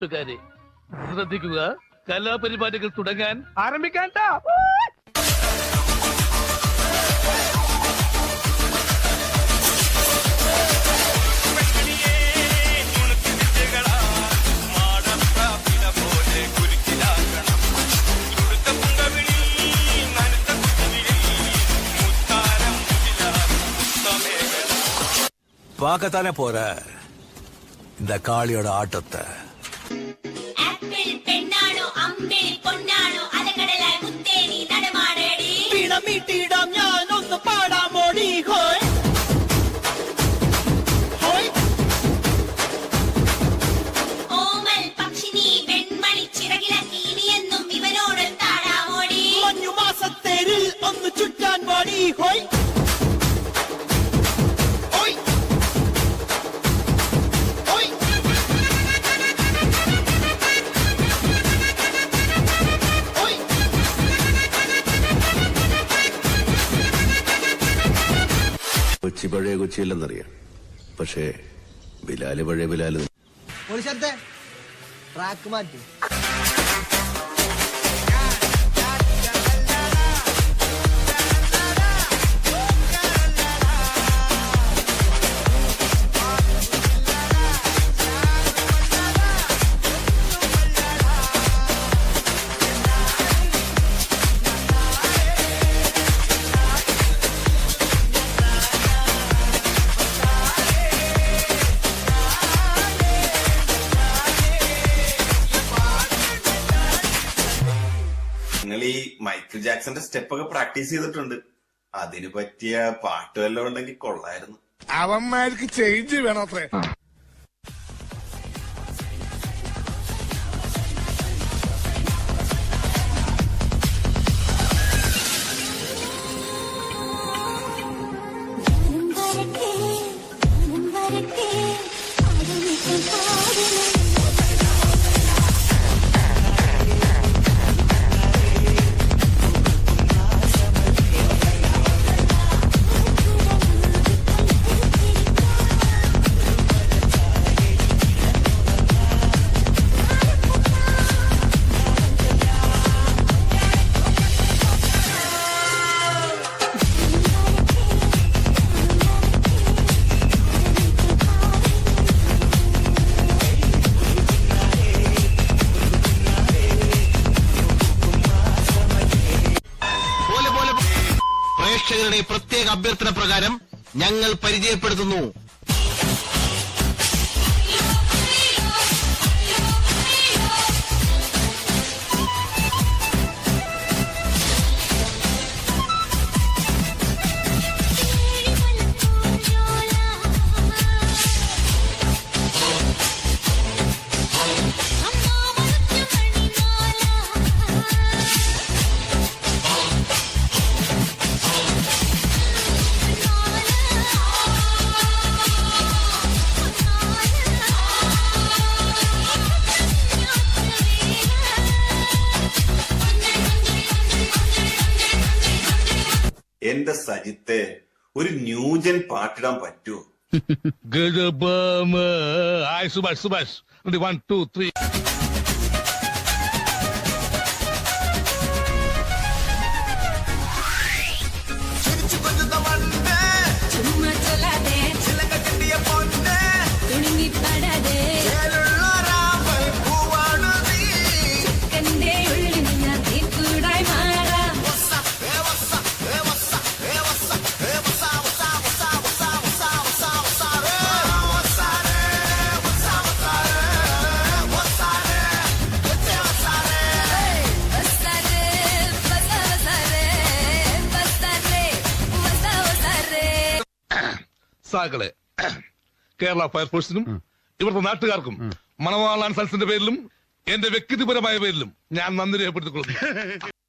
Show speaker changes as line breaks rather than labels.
കൂട്ടുകാരെ ശ്രദ്ധിക്കുക, കലാപരിപാടികൾ തുടങ്ങാൻ ആരംഭിക്കാൻ.
பார்க்கத்தானே போற இந்த காளியோட ஆட்டத்தை.
ചുറ്റാൻ പാടി ഹോയ്
കൊച്ചി പഴയ കൊച്ചിയില്ലെന്നറിയാം, പക്ഷേ ബിലാല് പഴയ ബിലാല്.
ഒരു ശബ്ദ ട്രാക്ക് മാറ്റി.
നിങ്ങൾ ഈ മൈക്കിൾ ജാക്സന്റെ സ്റ്റെപ്പ് ഒക്കെ പ്രാക്ടീസ് ചെയ്തിട്ടുണ്ട്. അതിന് പറ്റിയ പാട്ട് വല്ലതും ഉണ്ടെങ്കിൽ കൊള്ളായിരുന്നു.
അവന്മാർക്ക് ചേഞ്ച് വേണോ അത്രേ.
പ്രേക്ഷകരുടെ പ്രത്യേക അഭ്യർത്ഥന പ്രകാരം ഞങ്ങൾ പരിചയപ്പെടുത്തുന്നു
എന്റെ സജിത്തെ, ഒരു ന്യൂജൻ പാട്ടിടാൻ പറ്റുമോ?
സുഭാഷ് സുഭാഷ് 1 2 3. സാകളെ കേരള ഫയർഫോഴ്സിനും ഇവിടുത്തെ നാട്ടുകാർക്കും മണവാളാൻ സൽസിന്റെ പേരിലും എന്റെ വ്യക്തിപരമായ പേരിലും ഞാൻ നന്ദി രേഖപ്പെടുത്തിക്കൊള്ളുന്നു.